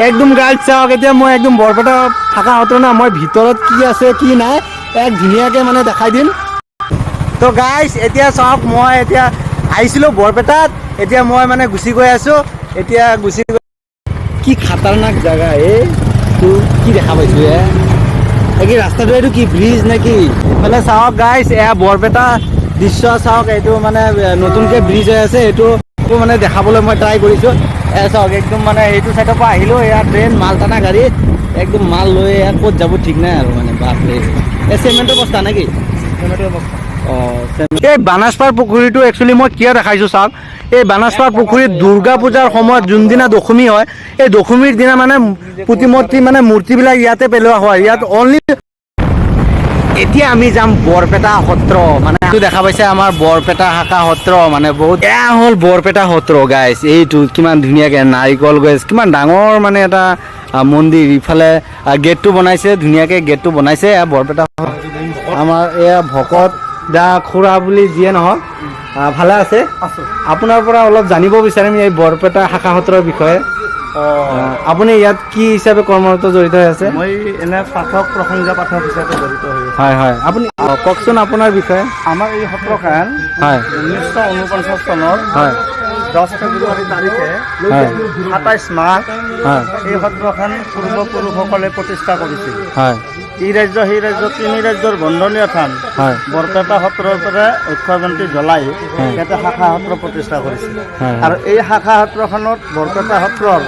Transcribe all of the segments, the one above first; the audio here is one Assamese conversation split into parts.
একদম গাইজ চাওক এতিয়া মই একদম বৰপেটা থাকা সত্ৰ না মই ভিতৰত কি আছে কি নাই এক ধুনীয়াকৈ মানে দেখাই দিম। তো গাইজ এতিয়া চাওক মই এতিয়া আহিছিলোঁ বৰপেটাত, এতিয়া মই মানে গুচি গৈ আছোঁ। এতিয়া গুচি গৈ কি খাতাৰনাক জেগা তো কি দেখা পাইছোঁ কি ৰাস্তাটো এইটো কি ব্ৰিজ নে কি? মানে চাওক গাইজ এয়া বৰপেটা দৃশ্য চাওক, এইটো মানে নতুনকৈ ব্ৰিজ হৈ আছে, এইটো মানে দেখাবলৈ মই ট্ৰাই কৰিছোঁ। চাওক একদম মানে এইটো চাইডৰ পৰা আহিলোঁ, এয়া ট্ৰেইন মাল টানা গাড়ী একদম মাল লৈ এয়া ক'ত যাব ঠিক নাই আৰু মানে বাপৰে। এই চিমেণ্টৰ বস্তা নেকি? চিমেণ্টৰ বস্তা। অঁ, এই বানাসপাৰ পুখুৰীটো একচুৱেলি মই কিয় দেখাইছোঁ চাওক, এই বানাসপাৰ পুখুৰীত দুৰ্গা পূজাৰ সময়ত যোনদিনা দশমী হয়, এই দশমীৰ দিনা মানে প্ৰতিমূৰ্তি মানে মূৰ্তিবিলাক ইয়াতে পেলোৱা হয়। ইয়াত অনলি এতিয়া আমি যাম বৰপেটা সত্ৰ, মানে দেখা পাইছে আমাৰ বৰপেটা শাখা সত্ৰ, মানে বহুত এয়া হ'ল বৰপেটা সত্ৰ গাইজ। এইটো কিমান ধুনীয়াকৈ নাৰিকল গছ, কিমান ডাঙৰ মানে এটা মন্দিৰ, ইফালে গেটটো বনাইছে ধুনীয়াকৈ, গেটটো বনাইছে এয়া বৰপেটা আমাৰ এয়া ভকত দা খুৰা বুলি যিয়ে নহওক ভালে আছে। আপোনাৰ পৰা অলপ জানিব বিচাৰিম এই বৰপেটা শাখা সত্ৰৰ বিষয়ে। আপুনি ইয়াত কি হিচাপে কৰ্মৰত জড়িত হৈ আছে? মই এনে পাঠক, প্ৰসংগীয় পাঠক হিচাপে জড়িত হৈ আছোঁ। হয় হয়, আপুনি কওকচোন আপোনাৰ বিষয়ে। আমাৰ এই সত্ৰখন হয় 1949 চনৰ হয় 10 ফেব্ৰুৱাৰী তাৰিখে 27 মাহ এই সত্ৰখন পূৰ্বপুৰুষসকলে প্ৰতিষ্ঠা কৰিছিল। হয় ই ৰাজ্য সেই ৰাজ্য তিনি ৰাজ্যৰ বন্ধনীয় থান হয় বৰপেটা সত্ৰৰ পৰা অক্ষয়বন্তী জ্বলাই ইয়াতে শাখা সত্ৰ প্ৰতিষ্ঠা কৰিছিল। আৰু এই শাখা সত্ৰখনত বৰপেটা সত্ৰৰ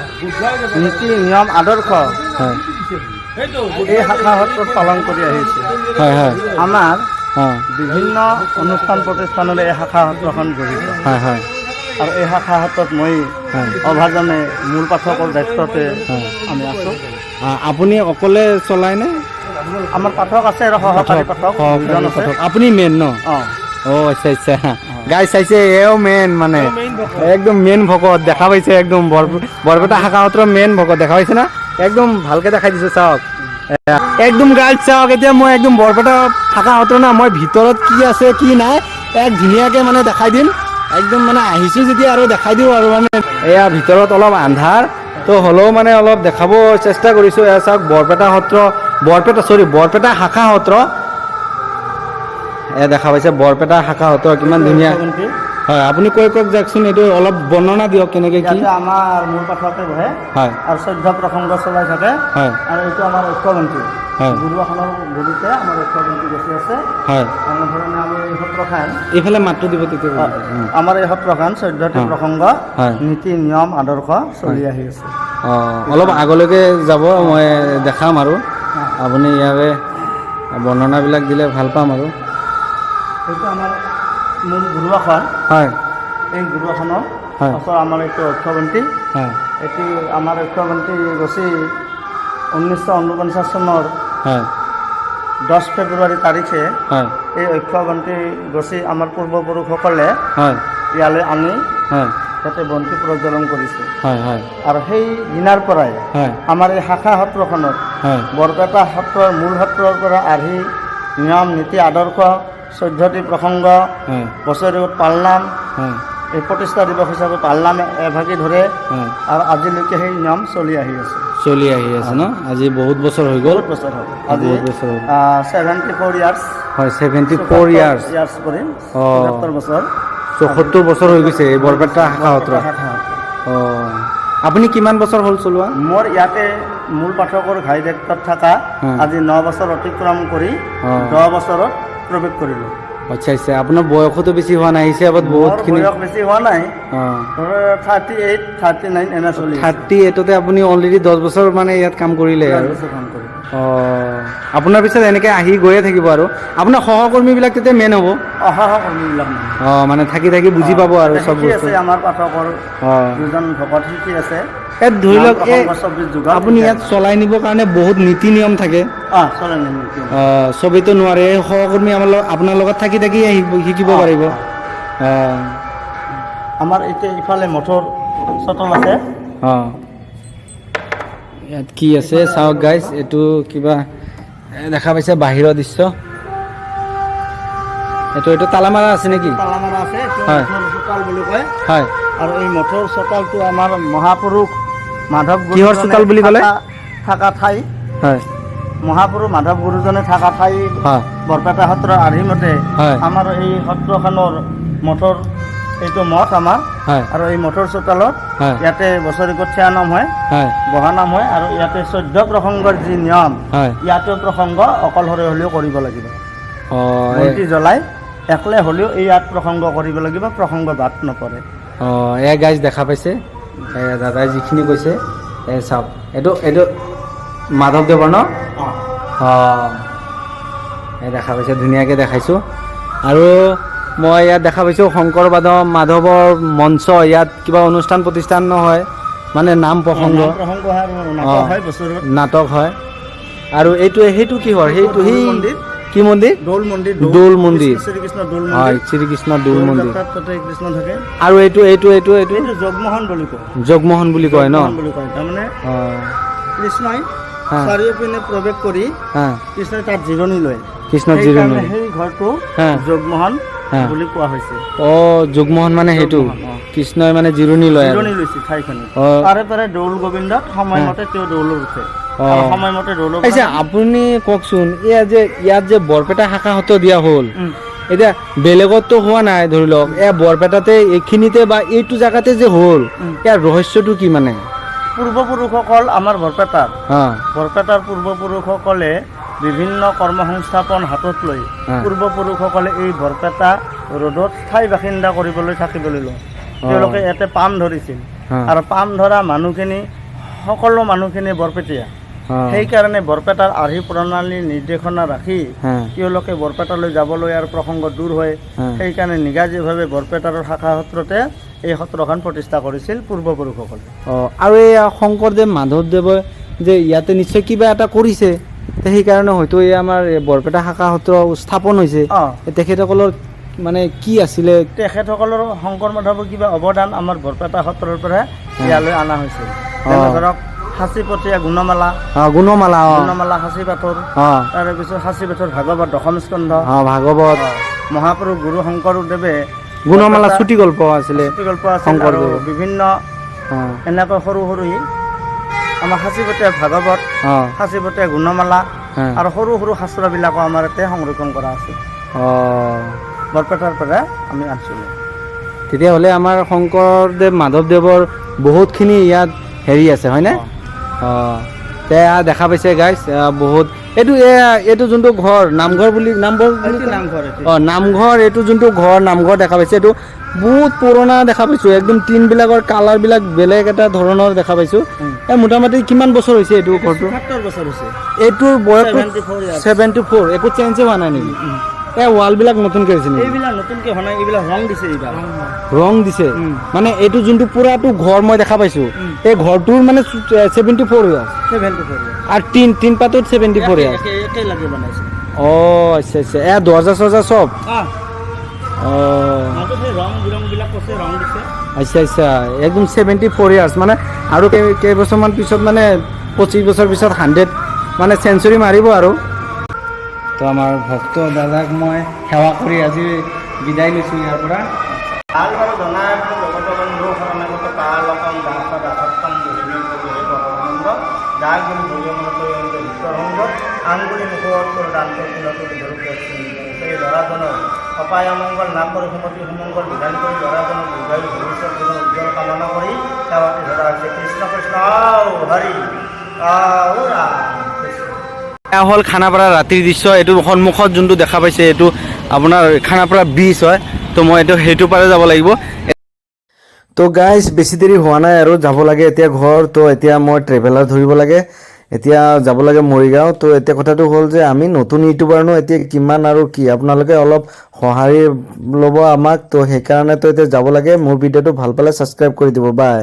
নীতি নিয়ম আদৰ্শ এই শাখা সত্ৰত পালন কৰি আহিছে। হয় হয় আমাৰ বিভিন্ন অনুষ্ঠান প্ৰতিষ্ঠানলৈ এই শাখা সত্ৰখন জড়িত। হয় হয় আৰু এই শাখা সত্ৰত মই অভাজনে মূল পাঠকৰ দায়িত্বতে আমি আছোঁ। আপুনি অকলে চলায়নে? আমাৰ পাঠক আছে আৰু সহকাৰী পাঠক দুজন আছে। আপুনি মেইন ন? অঁ আচ্ছা আচ্ছা, গাই চাইছে এও মেইন, মানে একদম মেইন ভকত দেখা পাইছে, একদম বৰপেটা শাখা সত্ৰৰ মেইন ভকত দেখা পাইছে না, একদম ভালকৈ দেখাই দিছোঁ চাওক একদম গাইজ চাওক। এতিয়া মই একদম বৰপেটা শাখা সত্ৰ না মই ভিতৰত কি আছে কি নাই এক ধুনীয়াকৈ মানে দেখাই দিম। একদম মানে আহিছোঁ যেতিয়া আৰু দেখাই দিওঁ আৰু মানে এয়া ভিতৰত অলপ আন্ধাৰ তো হ'লেও মানে অলপ দেখাব চেষ্টা কৰিছোঁ। এয়া চাওক বৰপেটা সত্ৰ, বৰপেটা শাখা সত্ৰ এয়া দেখা পাইছে বৰপেটা শাখা সত্ৰ কিমান ধুনীয়া। হয় আপুনি কৈ কওক যাওকচোন, এইটো অলপ বৰ্ণনা দিয়ক কেনেকৈ কি? আমাৰ মূল পাঠকে বহে হয় আৰু 14 প্ৰসংগ চলাই থাকে। হয় আৰু এইটো আমাৰ অক্ষয়বন্তী হয় গুৰুৱাখনৰ গুৰুতে আমাৰ অক্ষয়বন্তী গছি আছে। হয় এনেধৰণে আমি এই সত্ৰখন এইফালে মাতটো দিব তেতিয়া। আমাৰ এই সত্ৰখন 14টি প্ৰসংগ নীতি নিয়ম আদৰ্শ চলি আহি আছে। অলপ আগলৈকে যাব, মই দেখাম আৰু আপুনি ইয়াৰে বৰ্ণনাবিলাক দিলে ভাল পাম আৰু। এইটো আমাৰ মূল গুৰুৱাখন। হয় এই গুৰুৱাখনৰ পাছৰ আমাৰ এইটো অক্ষয়বন্তী। হয় এইটো আমাৰ অক্ষয়বন্তী গছি 1949 চনৰ 10 ফেব্ৰুৱাৰী তাৰিখে হয় এই অক্ষয়বন্তী গছি আমাৰ পূৰ্বপুৰুষসকলে হয় ইয়ালৈ আনি হয় ইয়াতে বন্তি প্ৰজ্বলন কৰিছে। হয় হয় আৰু সেই দিনাৰ পৰাই হয় আমাৰ এই শাখা সত্ৰখনত হয় বৰপেটা সত্ৰৰ মূল সত্ৰৰ পৰা আৰ্হি নিয়ম নীতি আদৰ্শ 14টি প্ৰসংগ বছৰেকত পালনাম, এই প্ৰতিষ্ঠা দিৱস হিচাপে পালনাম এভাগি ধৰে আৰু আজিলৈকে সেই নিয়ম চলি আহি আছে ন? আজি বহুত বছৰ হৈ গ'ল। বহুত বছৰ হ'ল, আজি 74 ইয়াৰ্ছ। হয় 74 ইয়াৰ্ছ কৰিম, 74 বছৰ 74 বছৰ হৈ গৈছে এই বৰপেটা শাখা সত্ৰ। আপুনি কিমান বছৰ হ'ল চলোৱা? মোৰ ইয়াতে মূল পাঠকৰ ঘাই দায়িত্বত থকা আজি 9 বছৰ অতিক্ৰম কৰি 10 বছৰত প্ৰৱেশ কৰিলোঁ। আচ্ছা আচ্ছা, আপোনাৰ বয়সতো বেছি হোৱা নাই হিচাপত বহুতখিনি। বয়স বেছি হোৱা নাই, 38, 39 এনে চলি 38তে আপুনি অলৰেডি 10 বছৰ মানে ইয়াত কাম কৰিলে আৰু। আপোনাৰ পিছত এনেকৈ আহি গৈয়ে থাকিব আৰু আপোনাৰ সহকৰ্মীবিলাক তেতিয়া মেইন হ'ব। সহকৰ্মীবিলাক মানে থাকি থাকি বুজি পাব আৰু চব শিকি বস্তু। আছে আমাৰ পাঠকৰ দুজন ভকত শিকি আছে। ইয়াত ধৰি লওক আপুনি ইয়াত চলাই নিবৰ কাৰণে বহুত নীতি নিয়ম থাকে, চবেইতো নোৱাৰে। এই সহকৰ্মী আপোনাৰ লগত থাকি থাকি শিকিব পাৰিব। আমাৰ এতিয়া ইফালে মঠৰ চটল আছে। ইয়াত কি আছে চাওক গাইজ, এইটো কিবা দেখা পাইছে বাহিৰৰ দৃশ্য। এইটো তালামাৰা আছে নেকি? তালামাৰা আছে, হয় চোতাল বুলি কয়। হয় আৰু এই মঠৰ চোতালটো আমাৰ মহাপুৰুষ মাধৱ কিহৰ চোতাল বুলি ক'লে? থকা ঠাই, হয় মহাপুৰুষ মাধৱ গুৰুজনে থকা ঠাই হয় বৰপেটা সত্ৰৰ আৰ্হিমতে হয় আমাৰ এই সত্ৰখনৰ মঠৰ এইটো মঠ আমাৰ, হয় আৰু এই মঠৰ চোতালত হয় ইয়াতে বছৰেকত থিয়া নাম হয়, হয় বহা নাম হয়, আৰু ইয়াতে 14 প্ৰসংগৰ যি নিয়ম হয় ইয়াতেও প্ৰসংগ অকলশৰে হ'লেও কৰিব লাগিব। অঁ বন্তি জ্বলাই একলে হ'লেও এই ইয়াত প্ৰসংগ কৰিব লাগিব, প্ৰসংগ বাদ নপৰে। অঁ এয়া গাইজ দেখা পাইছে দাদাই যিখিনি কৈছে চাওক, এইটো এইটো মাধৱদেৱৰ ন? অঁ এই দেখা পাইছে, ধুনীয়াকৈ দেখাইছোঁ। আৰু মই ইয়াত দেখা পাইছোঁ শংকৰ মাধৱৰ মঞ্চ, ইয়াত কিবা অনুষ্ঠান প্ৰতিষ্ঠান হয়, মানে নাম প্ৰসংগ প্ৰসংগ হয় আৰু নাটক হয় বছৰত। নাটক হয়। আৰু এইটো সেইটো কিহৰ? সেইটো সেই মন্দিৰ, কি মন্দিৰ? দৌল মন্দিৰ, দৌল মন্দিৰ, শ্ৰীকৃষ্ণ দৌল হয় মন্দিৰ, শ্ৰীকৃষ্ণ দৌল মন্দিৰ। তাতে কৃষ্ণ থাকে। আৰু এইটো এইটো এইটো এইটো এইটো জগমোহন বুলি কয়, জগমোহন বুলি কয় ন? জগমোহন বুলি কয়। তাৰমানে অঁ কৃষ্ণই হা চাৰিওপিনে প্ৰৱেশ কৰি হা কৃষ্ণই তাত জিৰণি লয়, কৃষ্ণৰ জিৰণি। সেইকাৰণে সেই ঘৰটো হা জগমোহন হা বুলি কোৱা হৈছে। অঁ জগমোহন মানে সেইটো জগমোহন, অঁ। কৃষ্ণই মানে জিৰণি লয় আৰু জিৰণি লৈছে ঠাইখনি। অঁ তাৰে পৰা দৌল গোবিন্দত সময়মতে তেওঁ দৌলত উঠে, আৰু অঁ সময়মতে দৌলত আচ্ছা আপুনি কওকচোন, এয়া যে ইয়াত যে বৰপেটা শাখা সত্ৰ দিয়া হ'ল, এতিয়া বেলেগততো হোৱা নাই ধৰি লওক, এয়া বৰপেটাতে এইখিনিতে বা এইটো জেগাতে যে হ'ল, ইয়াৰ ৰহস্যটো কি মানে? পূৰ্বপুৰুষসকল আমাৰ অঁ বৰপেটাৰ পূৰ্বপুৰুষসকলে বিভিন্ন কৰ্ম সংস্থাপন হাতত লৈ হা। পূৰ্বপুৰুষসকলে এই বৰপেটা ৰোডত স্থায়ী বাসিন্দা থাকিবলৈ লয়। তেওঁলোকে ইয়াতে পাম ধৰিছিল, হা। আৰু পাম ধৰা মানুহখিনি সকলো মানুহখিনি বৰপেটীয়া। অঁ সেইকাৰণে বৰপেটাৰ আৰ্হি প্ৰণালীৰ নিৰ্দেশনা ৰাখি হা তেওঁলোকে বৰপেটালৈ যাবলৈ আৰু প্ৰসংগ দূৰ হয়, হা। সেইকাৰণে নিগাজীভাৱে বৰপেটাৰ শাখা সত্ৰতে এই সত্ৰখন প্ৰতিষ্ঠা কৰিছিল পূৰ্বপুৰুষসকলে। অঁ আৰু এই শংকৰদেৱ মাধৱদেৱে যে ইয়াতে নিশ্চয় কিবা এটা কৰিছে, সেইকাৰণে হয়তো এই আমাৰ বৰপেটা শাখা সত্ৰ স্থাপন হৈছে। অঁ, তেখেতসকলৰ মানে কি আছিলে? তেখেতসকলৰ শংকৰ মাধৱৰ কিবা অৱদান আমাৰ বৰপেটা সত্ৰৰ পৰা ইয়ালৈ অনা হৈছিল। অঁ। যেনে ধৰক সাঁচিপতীয়া গুণমালা, অঁ গুণমালা, অঁ গুণমালা সাঁচি পাথৰ, অঁ তাৰপিছত সাঁচি পাথৰ ভাগৱত দশম স্কন্ধ, অঁ ভাগৱত, মহাপুৰুষ গুৰু শংকৰদেৱে গুণমালা চুটি গল্প আছিলে গল্প আছিল, আৰু শংকৰদেৱৰ। বিভিন্ন অঁ এনেকৈ সৰু সৰু আমাৰ সাঁচিপতীয়া ভাগৱত, অঁ সাঁচিপতীয়া গুণমালা, হা। আৰু সৰু সৰু শাস্ত্ৰবিলাকো আমাৰ ইয়াতে সংৰক্ষণ কৰা আছে। অঁ বৰপেটাৰ পৰা আমি আনিছিলোঁ। তেতিয়াহ'লে আমাৰ শংকৰদেৱ মাধৱদেৱৰ বহুতখিনি ইয়াত হেৰি আছে হয়নে? অঁ এতিয়া দেখা পাইছে গাইজ, বহুত এইটো যোনটো ঘৰ নামঘৰ বুলি নামঘৰ বুলি কয়? নামঘৰ এইটো। অঁ নামঘৰ, এইটো যোনটো ঘৰ নামঘৰ দেখা পাইছে, এইটো বহুত পুৰণা দেখা পাইছোঁ, একদম টিনবিলাকৰ কালাৰবিলাক বেলেগ এটা ধৰণৰ দেখা পাইছোঁ। মোটামুটি কিমান বছৰ হৈছে এইটো ঘৰটো? ৭৭ বছৰ হৈছে। এইটোৰ বয়স 74 years। 74, একো চেঞ্জে হোৱা নাই নেকি? এই ৱালবিলাক নতুনকৈ হৈছে নেকি? এইবিলাক নতুনকৈ হোৱা নাই, এইবিলাক ৰং দিছে এইবাৰ। ৰং দিছে মানে এইটো যোনটো পুৰাটো ঘৰ মই দেখা পাইছোঁ, এই ঘৰটোৰ মানে 74 ইয়াৰ্ছ, 74 years। আৰু তিন পাতত 74 ইয়াৰ্ছ। একেলগে বনাইছে। অঁ আচ্ছা আচ্ছা, এয়া দৰ্জা চৰ্জা চব? অঁ, অঁ মাজত সেই ৰং বিৰংবিলাক কৈছে, ৰং দিছে। আচ্ছা আচ্ছা, একদম 74 ইয়াৰ্ছ মানে, আৰু কেইবছৰমান পিছত মানে 25 বছৰ পিছত 100 মানে চেঞ্চুৰী মাৰিব আৰু। তো আমাৰ ভক্ত দাদাক মই সেৱা কৰি আজি বিদায় লৈছোঁ ইয়াৰ পৰা। ভাল বাৰু জনাই জগত বন্ধু শৰণাগত কালকম দাস দাসত্তম বিষ্ণু পৰমানন্দ যাৰ গুণ ভোজমত বিশ্বৰংগ আঙ্গুলি মুখত দান্ত কুলতো বিধৰূপে সেই ল'ৰাজনৰ অপায় অমংগল নাম কৰি সুমতি সুমংগল বিধান কৰি ল'ৰাজনৰ দীৰ্ঘায়ু ভৱিষ্যত জীৱন উজ্জ্বল কামনা কৰি সেৱাটি ধৰা হৈছে। কৃষ্ণ কৃষ্ণ আও হৰি আও ৰাম কৃষ্ণ। এয়া হ'ল খানাপাৰা ৰাতিৰ দৃশ্য। এইটো সন্মুখত যোনটো দেখা পাইছে এইটো আপোনাৰ খানাপাৰা ব্ৰিজ হয়। তো মই সেইটো পাৰে যাব লাগিব। তো গাইজ বেছি দেৰি হোৱা নাই আৰু যাব লাগে এতিয়া ঘৰ। তো এতিয়া মই ট্ৰেভেলাৰ ধৰিব লাগে, এতিয়া যাব লাগে মৰিগাঁও। তো এতিয়া কথাটো হ'ল যে আমি নতুন ইউটিউবাৰনো এতিয়া কিমান আৰু কি, আপোনালোকে অলপ সঁহাৰি ল'ব আমাক। তো সেইকাৰণে তো এতিয়া যাব লাগে। মোৰ ভিডিঅ'টো ভাল পালে ছাবস্ক্ৰাইব কৰি দিব। বাই।